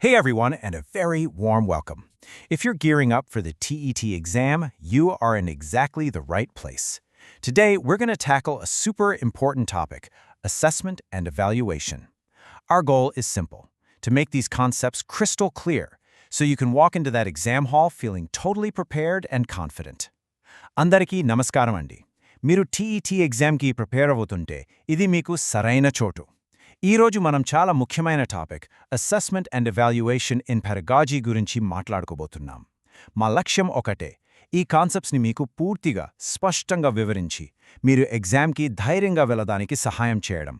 Hey everyone, and a very warm welcome. If you're gearing up for the TET exam, you are in exactly the right place. Today, we're going to tackle a super important topic, assessment and evaluation. Our goal is simple, to make these concepts crystal clear, so you can walk into that exam hall feeling totally prepared and confident. Andariki namaskaram andi. Miru TET exam ki prepare avutunte, idi meeku saraina chotu. ఈ రోజు మనం చాలా ముఖ్యమైన topic assessment and evaluation in pedagogy గురించి మాట్లాడుకోబోతున్నాం. మా లక్ష్యం ఒకటే, ఈ కాన్సెప్ట్స్ని మీకు పూర్తిగా స్పష్టంగా వివరించి మీరు ఎగ్జామ్కి ధైర్యంగా వెళ్ళడానికి సహాయం చేయడం.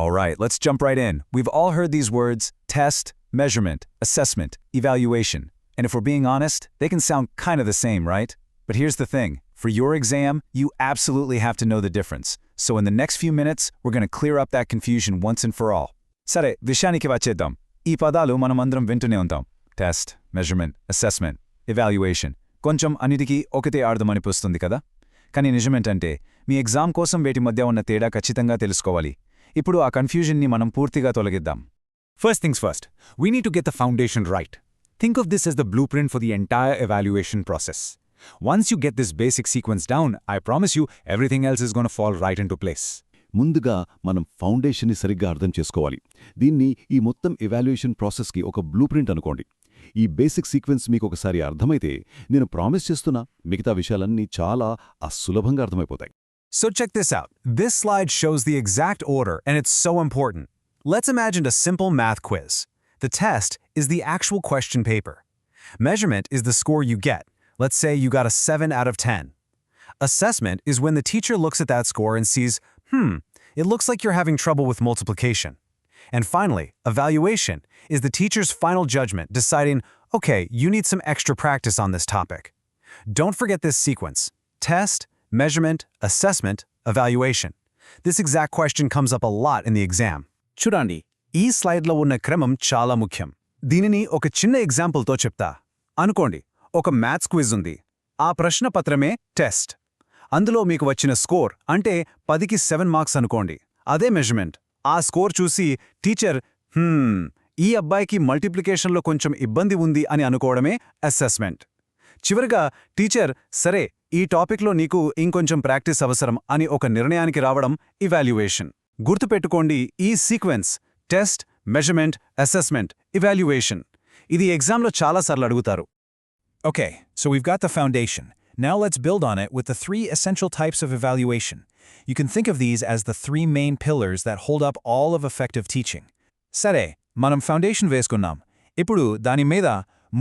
Alright, let's jump right in. We've all heard these words, test, measurement, assessment, evaluation. And if we're being honest, they can sound kind of the same, right? But here's the thing. For your exam, you absolutely have to know the difference. So in the next few minutes, we're going to clear up that confusion once and for all. Sare, vishaniki vacheddam. Ee padalu manamandram vintune undam. Test, measurement, assessment, evaluation. Koncham anitiki okate ardhamanipusthundi kada? Kani nijamantante, me exam కోసం వేటి మధ్య ఉన్న తేడా ఖచ్చితంగా తెలుసుకోవాలి. ఇప్పుడు ఆ కన్ఫ్యూజన్ని మనం పూర్తిగా తొలగిద్దాం. First things first, we need to get the foundation right. Think of this as the blueprint for the entire evaluation process. Once you get this basic sequence down, I promise you, everything else is going to fall right into place. ముందుగా మనం ఫౌండేషన్ని సరిగ్గా అర్థం చేసుకోవాలి. దీన్ని ఈ మొత్తం evaluation ప్రాసెస్కి ఒక blue print అనుకోండి. ఈ బేసిక్ సీక్వెన్స్ మీకు ఒకసారి అర్థమైతే నేను ప్రామిస్ చేస్తున్నా మిగతా విషయాలన్నీ చాలా సులభంగా అర్థమైపోతాయి. So check this out. This slide shows the exact order, and it's so important. Let's imagine a simple math quiz. The test is the actual question paper. Measurement is the score you get. Let's say you got a 7 out of 10. Assessment is when the teacher looks at that score and sees, it looks like you're having trouble with multiplication. And finally, evaluation is the teacher's final judgment, deciding, okay, you need some extra practice on this topic. Don't forget this sequence: test, measurement, assessment, evaluation. This exact question comes up a lot in the exam. చూడండి, ఈ స్లైడ్లో ఉన్న క్రమం చాలా ముఖ్యం. దీనిని ఒక చిన్న ఎగ్జాంపుల్తో చెప్తా. అనుకోండి, ఒక మ్యాథ్స్ క్విజ్ ఉంది. ఆ ప్రశ్నపత్రమే టెస్ట్. అందులో మీకు వచ్చిన స్కోర్ అంటే 10కి 7 మార్క్స్ అనుకోండి. అదే మెజర్మెంట్. ఆ స్కోర్ చూసి టీచర్ ఈ అబ్బాయికి మల్టిప్లికేషన్లో కొంచెం ఇబ్బంది ఉంది అని అనుకోవడమే అసెస్మెంట్. చివరిగా టీచర్, సరే, ఈ టాపిక్లో నీకు ఇంకొంచెం ప్రాక్టీస్ అవసరం అని ఒక నిర్ణయానికి రావడం ఇవాల్యుయేషన్. గుర్తుపెట్టుకోండి, ఈ sequence test, measurement, assessment, evaluation. ఇది ఎగ్జామ్లో చాలాసార్లు అడుగుతారు. Okay, so we've got the foundation. Now let's build on it with the 3 essential types of evaluation. You can think of these as the 3 main pillars that hold up all of effective teaching. Sare, manam foundation వేసుకున్నాం. ఇప్పుడు దాని మీద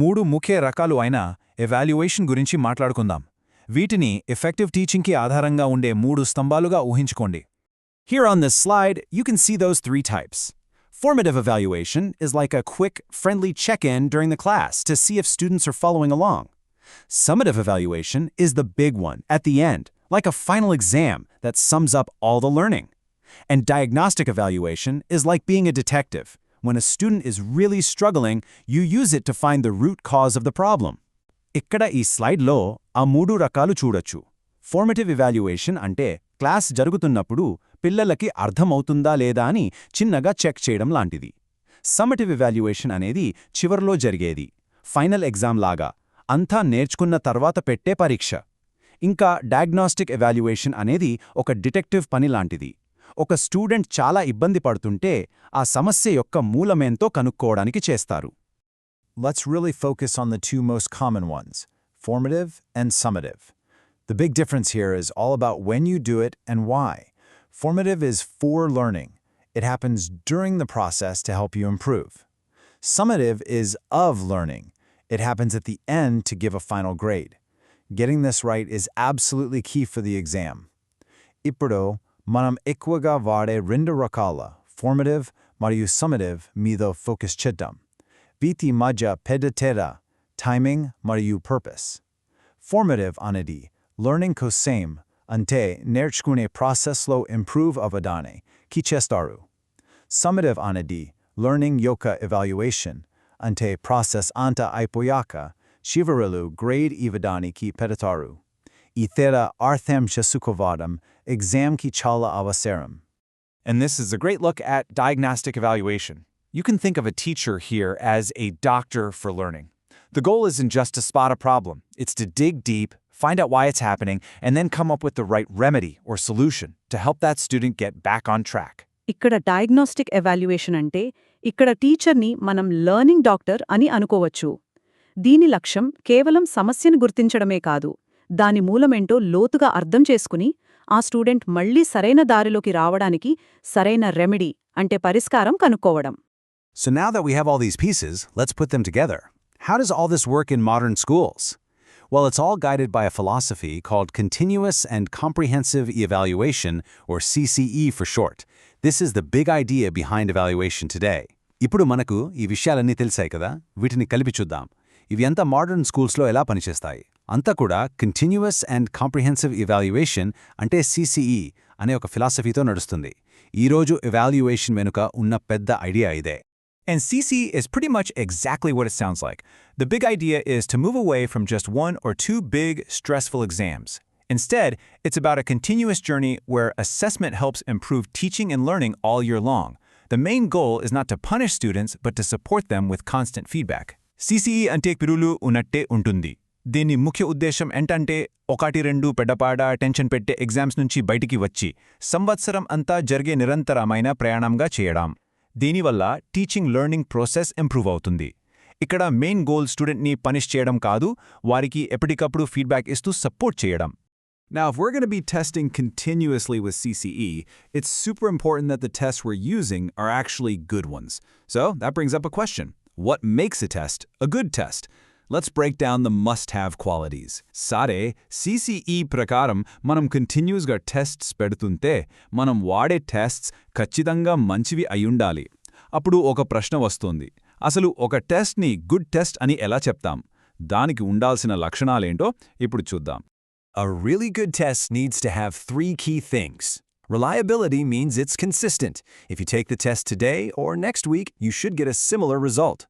3 ముఖ్య రకాలు అయిన evaluation గురించి మాట్లాడుకుందాం. వీటిని effective teachingకి ఆధారంగా ఉండే 3 స్తంభాలుగా ఊహించుకోండి. Here on this slide, you can see those 3 types. Formative evaluation is like a quick, friendly check-in during the class to see if students are following along. Summative evaluation is the big one at the end, like a final exam that sums up all the learning. And diagnostic evaluation is like being a detective. When a student is really struggling, you use it to find the root cause of the problem. ఇక్కడ ఈ స్లైడ్లో ఆ 3 రకాలు చూడొచ్చు. Formative evaluation అంటే class జరుగుతున్నప్పుడు పిల్లలకి అర్థమవుతుందా లేదా అని చిన్నగా చెక్ చేయడం లాంటిది. సమ్మటివ్ ఎవాల్యుయేషన్ అనేది చివర్లో జరిగేది, ఫైనల్ ఎగ్జామ్ లాగా, అంతా నేర్చుకున్న తర్వాత పెట్టే పరీక్ష. ఇంకా డయాగ్నాస్టిక్ ఎవాల్యుయేషన్ అనేది ఒక డిటెక్టివ్ పని లాంటిది. ఒక స్టూడెంట్ చాలా ఇబ్బంది పడుతుంటే ఆ సమస్య యొక్క మూలమేంతో కనుక్కోవడానికి చేస్తారు. Let's really focus on the 2 most common ones, formative and summative. The big difference here is all about when you do it and why. Formative is for learning. It happens during the process to help you improve. Summative is of learning. It happens at the end to give a final grade. Getting this right is absolutely key for the exam. Ippudu, manam ఎక్కువగా వాడే 2 రకాల formative మరియు summative మీద focus చేద్దాం. వీటి మధ్య పెద్ద తేడా timing మరియు purpose. Formative అనేది learning కోసం అంటే నేర్చుకునే ప్రాసెస్లో ఇంప్రూవ్ అవ్వడానికి చేస్తారు. Summative అనేది learning యొక్క evaluation అంటే ప్రాసెస్ అంతా అయిపోయాక చివరలో గ్రేడ్ ఇవ్వడానికి పెడతారు. ఈ తేడా అర్థం చేసుకోవడం ఎగ్జామ్కి చాలా అవసరం. And this is a great look at diagnostic evaluation. You can think of a teacher here as a doctor for learning. The goal isn't just to spot a problem, it's to dig deep, find out why it's happening, and then come up with the right remedy or solution to help that student get back on track. ఇక్కడ diagnostic evaluation అంటే ఇక్కడ టీచర్ని మనం learning doctor అని అనుకోవచ్చు. దీని లక్ష్యం కేవలం సమస్యను గుర్తించడమే కాదు, దాని మూలమేంటో లోతుగా అర్థం చేసుకుని ఆ స్టూడెంట్ మళ్లీ సరైన దారిలోకి రావడానికి సరైన రెమెడీ అంటే పరిష్కారం కనుక్కోవడం. So now that we have all these pieces, let's put them together. How does all this work in modern schools? Well, it's all guided by a philosophy called Continuous and Comprehensive Evaluation, or CCE for short. This is the big idea behind evaluation today. ఇప్పుడు మనకు ఈ విషయాలన్నీ తెలిసాయి కదా, వీటిని కలిపి చూద్దాం. ఇవి అంతా మోడర్న్ స్కూల్స్లో ఎలా పనిచేస్తాయి? అంతా కూడా కంటిన్యూయస్ అండ్ కాంప్రిహెన్సివ్ ఎవాల్యుయేషన్ అంటే CCE అనే ఒక ఫిలాసఫీతో నడుస్తుంది. ఈరోజు ఎవాల్యుయేషన్ వెనుక ఉన్న పెద్ద ఐడియా ఇదే. And CCE is pretty much exactly what it sounds like. The big idea is to move away from just one or two big, stressful exams. Instead, it's about a continuous journey where assessment helps improve teaching and learning all year long. The main goal is not to punish students, but to support them with constant feedback. CCE ante pirulu unatte untundi. దీని ముఖ్య ఉద్దేశం ఏంటంటే 1-2 పెడపాడ tension పెట్టే exams నుంచి బయటికి వచ్చి సంవత్సరం అంతా జరిగే నిరంతరమైన ప్రయాణంగా చేయడం. దీనివల్ల టీచింగ్ లెర్నింగ్ ప్రాసెస్ ఇంప్రూవ్ అవుతుంది. ఇక్కడ మెయిన్ గోల్ స్టూడెంట్ని పనిష్ చేయడం కాదు, వారికి ఎప్పటికప్పుడు ఫీడ్బ్యాక్ ఇస్తూ సపోర్ట్ చేయడం. Now, if we're going to be testing continuously with CCE, it's super important that the tests we're using are actually good ones. So that brings up a question. What makes a test a good test? Let's break down the must-have qualities. Sare, CCE prakaram manam continuousga tests pedutunte, manam vaade tests kachchitanga manchivi ayundali. Appudu oka prashna vastundi. Asalu oka test ni good test ani ela cheptam? Daniki undalsina lakshanalento ippudu chuddam. A really good test needs to have 3 key things. Reliability means it's consistent. If you take the test today or next week, you should get a similar result.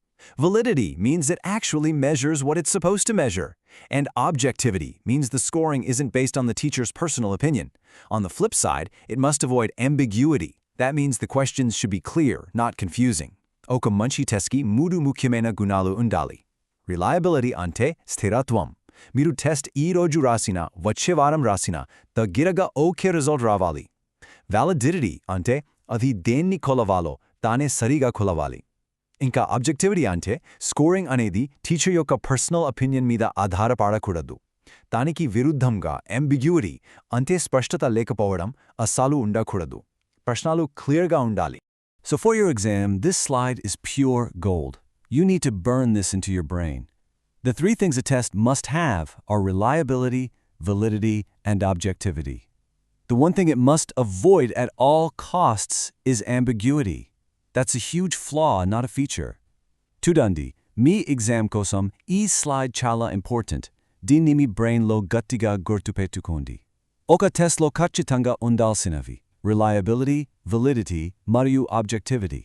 Validity means it actually measures what it's supposed to measure. And objectivity means the scoring isn't based on the teacher's personal opinion. On the flip side, it must avoid ambiguity. That means the questions should be clear, not confusing. Oka manchi testki mudu mukyamena gunalu undali. Reliability ante sthiratvam. Miru test ee roju rasina, vache varam rasina, tagiraga okay result ravali. Validity ante adi denni kolavalo, tane sariga kolavali. ఇంకా objectivity అంటే scoring అనేది teacher యొక్క personal opinion మీద ఆధారపడకూడదు. దానికి విరుద్ధంగా ambiguity అంటే స్పష్టత లేకపోవడం అస్సలు ఉండకూడదు. ప్రశ్నలు క్లియర్గా ఉండాలి. So for your exam, this slide is pure gold. You need to burn this into your brain. The 3 things a test must have are reliability, validity, and objectivity. The one thing it must avoid at all costs is ambiguity. That's a huge flaw, not a feature. Tudandi, me exam కోసం ఈ slide చాలా important. దీన్ని మీ brainలో గట్టిగా గుర్తుపెట్టుకోండి. ఒక టెస్ట్లో ఖచ్చితంగా ఉండాల్సినవి reliability, validity, మరియు objectivity.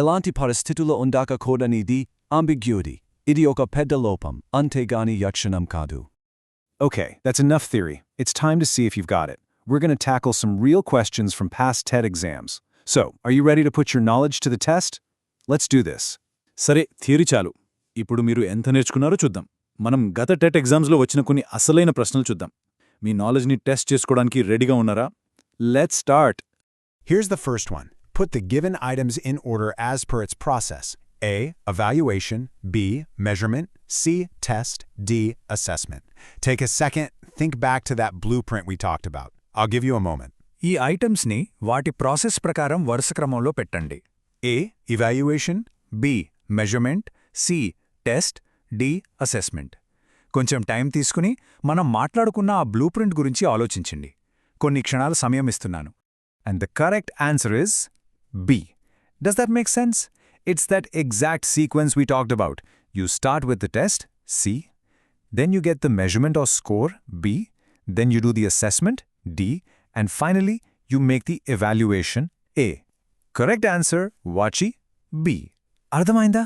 ఎలాంటి పరిస్థితుల్లో ఉండకూడనిది ambiguity. ఇది ఒక పెద్ద లోపం, అంతేగాని లక్షణం కాదు. Okay, that's enough theory. It's time to see if you've got it. We're going to tackle some real questions from past TET exams. So, are you ready to put your knowledge to the test? Let's do this. సరే, theory చాలు. ఇప్పుడు మీరు ఎంత నేర్చుకున్నారో చూద్దాం. మనం గత TET ఎగ్జామ్స్లో వచ్చిన కొన్ని అసలైన ప్రశ్నలు చూద్దాం. మీ నాలెడ్జ్ని టెస్ట్ చేసుకోవడానికి రెడీగా ఉన్నారా? Let's start. Here's the first one. Put the given items in order as per its process. A. Evaluation. B. Measurement. C. Test. D. Assessment. Take a second, think back to that blueprint we talked about. I'll give you a moment. ఈ ఐటమ్స్ని వాటి process ప్రకారం వరుస క్రమంలో పెట్టండి. A. Evaluation. B. Measurement. C. Test. D. Assessment. కొంచెం time తీసుకుని మనం మాట్లాడుకున్న ఆ బ్లూప్రింట్ గురించి ఆలోచించండి. కొన్ని క్షణాల సమయం ఇస్తున్నాను. And the correct answer is B. Does that make sense? It's that exact sequence we talked about. You start with the test, C. Then you get the measurement or score, B. Then you do the assessment, D. And finally, you make the evaluation, A. Correct answer, Vachi, B. అర్థమైందా?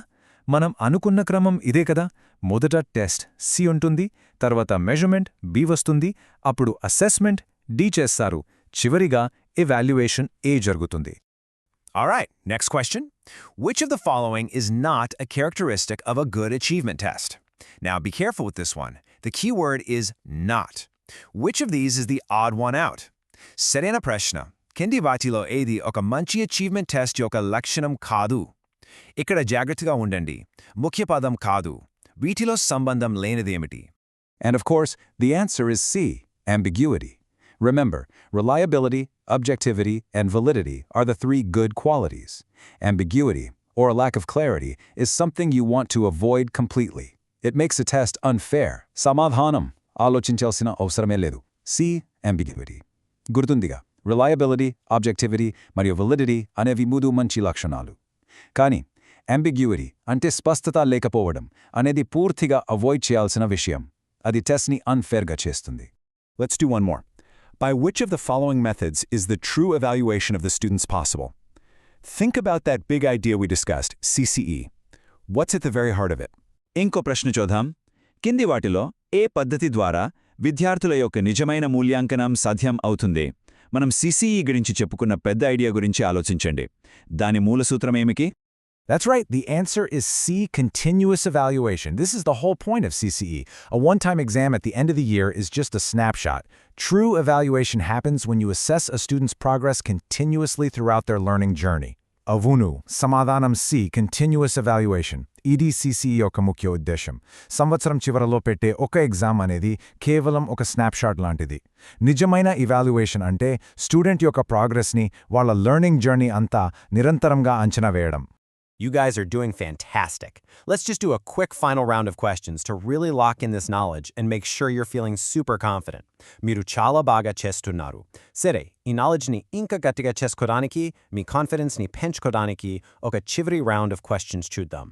మనం అనుకున్న క్రమం ఇదే కదా. మొదట test C ఉంటుంది, తర్వాత measurement B వస్తుంది, అప్పుడు అసెస్మెంట్ D చేస్తారు, చివరిగా ఎవాల్యుయేషన్ A జరుగుతుంది. All right, next question. Which of the following is not a characteristic of a good achievement test? Now be careful with this one. The key word is not. Which of these is the odd one out? సరైన ప్రశ్న. కింది వాటిలో ఏది ఒక మంచి achievement test యొక్క లక్షణం కాదు? ఇక్కడ జాగ్రత్తగా ఉండండి. ముఖ్య పదం కాదు. వీటిలో సంబంధం లేనిదేమిటి? And of course, the answer is C, ambiguity. Remember, reliability, objectivity, and validity are the three good qualities. Ambiguity, or a lack of clarity, is something you want to avoid completely. It makes a test unfair. Samadhanam, ఆలోచించాల్సిన అవసరమే లేదు. C, ambiguity. గుర్తుందిగా, reliability, objectivity, మరియు validity అనేవి మూడు మంచి లక్షణాలు. కానీ, ambiguity అంటే స్పష్టత లేకపోవడం అనేది పూర్తిగా అవాయిడ్ చేయాల్సిన విషయం. అది టెస్ట్ని unfairగా చేస్తుంది. Let's do one more. By which of the following methods is the true evaluation of the students possible? Think about that big idea we discussed, CCE. What's at the very heart of it? ఇంకో ప్రశ్న చూద్దాం. కింది వాటిలో ఏ పద్ధతి ద్వారా విద్యార్థుల యొక్క నిజమైన మూల్యాంకనం సాధ్యం అవుతుంది? మనం CCE గురించి చెప్పుకున్న పెద్ద ఐడియా గురించి ఆలోచించండి. దాని మూలసూత్రమేమిటి? That's right, the answer is C, continuous evaluation. This is the whole point of CCE. A one-time exam at the end of the year is just a snapshot. True evaluation happens when you assess a student's progress continuously throughout their learning journey. Avunu, Samadhanam C, continuous evaluation. ఇది CCE యొక్క ముఖ్య ఉద్దేశం. సంవత్సరం చివరలో పెట్టే ఒక exam అనేది కేవలం ఒక స్నాప్షాట్ లాంటిది. నిజమైన ఇవాల్యుయేషన్ అంటే స్టూడెంట్ యొక్క ప్రోగ్రెస్ని, వాళ్ళ లెర్నింగ్ జర్నీ అంతా నిరంతరంగా అంచనా వేయడం. You guys are doing fantastic. Let's just do a quick final round of questions to really lock in this knowledge and make sure you're feeling super confident. Miru chala baga chestunnaru. Sere, ee knowledge ni inka gatiga cheskodaniki, mi confidence ni penchkodaniki, oka chivari round of questions chuddam.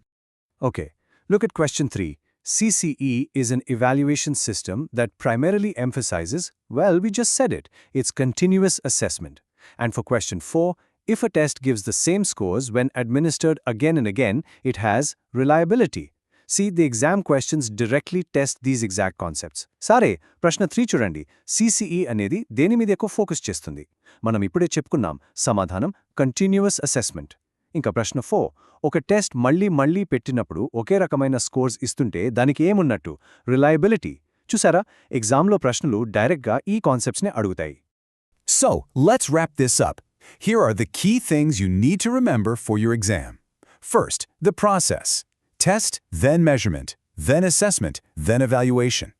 Okay, look at question 3. CCE is an evaluation system that primarily emphasizes, well, we just said it, it's continuous assessment. And for question 4, if a test gives the same scores when administered again and again, it has reliability. See, the exam questions directly test these exact concepts. Sare, ప్రశ్న 3 చూడండి. CCE అనేది దేని మీద ఎక్కువ focus చేస్తుంది? మనం ఇప్పుడే చెప్పుకున్నాం, సమాధానం కంటిన్యూస్ అసెస్మెంట్. ఇంకా ప్రశ్న 4, ఒక టెస్ట్ మళ్ళీ పెట్టినప్పుడు ఒకే రకమైన స్కోర్స్ ఇస్తుంటే దానికి ఏమున్నట్టు? రిలయబిలిటీ. చూసారా, ఎగ్జామ్లో ప్రశ్నలు డైరెక్ట్గా ఈ కాన్సెప్ట్స్నే అడుగుతాయి. So, let's wrap this up. Here are the key things you need to remember for your exam. First, the process. Test, then measurement, then assessment, then evaluation.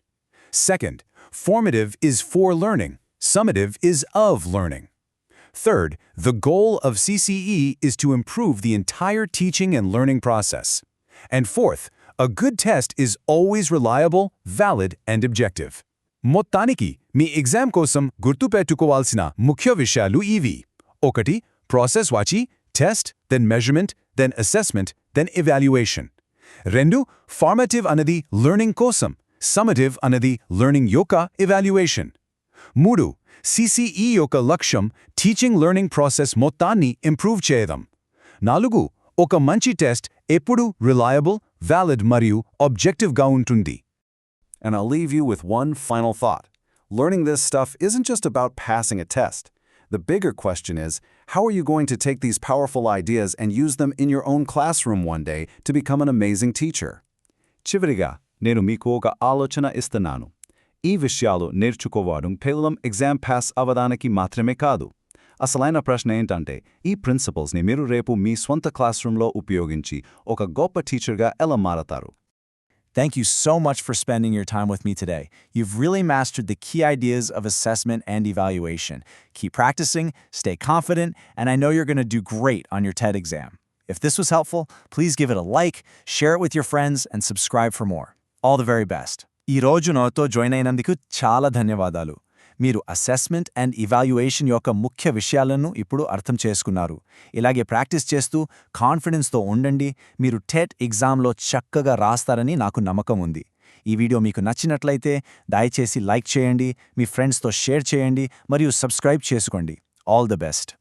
Second, formative is for learning. Summative is of learning. Third, the goal of CCE is to improve the entire teaching and learning process. And fourth, a good test is always reliable, valid, and objective. మొత్తానికి మీ exam కోసం గుర్తుపెట్టుకోవాల్సిన ముఖ్య విషయాలు ఇవి. 1. Process వాచి, test, then measurement, then assessment, then evaluation. 2. Formative అనేది learning కోసం, summative అనేది లెర్నింగ్ యొక్క ఎవాల్యుయేషన్. 3. CCE యొక్క లక్ష్యం టీచింగ్ లెర్నింగ్ ప్రాసెస్ మొత్తాన్ని ఇంప్రూవ్ చేయడం. 4. ఒక మంచి టెస్ట్ ఎప్పుడూ రిలయబుల్, వ్యాలిడ్ మరియు ఆబ్జెక్టివ్గా ఉంటుంది. And I'll leave you with one final thought. Learning this stuff isn't just about passing a test. The bigger question is, how are you going to take these powerful ideas and use them in your own classroom one day to become an amazing teacher? చివరిగా నేను మీకు ఒక ఆలోచన ఇస్తున్నాను. ఈ విషయాలు నేర్చుకోవడం కేవలం ఎగ్జామ్ పాస్ అవ్వడానికి మాత్రమే కాదు. అసలైన ప్రశ్న ఏంటంటే, ఈ ప్రిన్సిపల్స్ని మీరు రేపు మీ స్వంత క్లాస్రూమ్లో ఉపయోగించి ఒక గొప్ప టీచర్గా ఎలా మారతారు? Thank you so much for spending your time with me today. You've really mastered the key ideas of assessment and evaluation. Keep practicing, stay confident, and I know you're going to do great on your TET exam. If this was helpful, please give it a like, share it with your friends, and subscribe for more. All the very best. ఈ రోజు నాతో join అయినందుకు చాలా ధన్యవాదాలు. మీరు assessment and evaluation యొక్క ముఖ్య విషయాలను ఇప్పుడు అర్థం చేసుకున్నారు. ఇలాగే ప్రాక్టీస్ చేస్తూ కాన్ఫిడెన్స్తో ఉండండి. మీరు టెట్ ఎగ్జామ్లో చక్కగా రాస్తారని నాకు నమ్మకం ఉంది. ఈ వీడియో మీకు నచ్చినట్లయితే దయచేసి లైక్ చేయండి, మీ ఫ్రెండ్స్తో షేర్ చేయండి మరియు సబ్స్క్రైబ్ చేసుకోండి. All the best.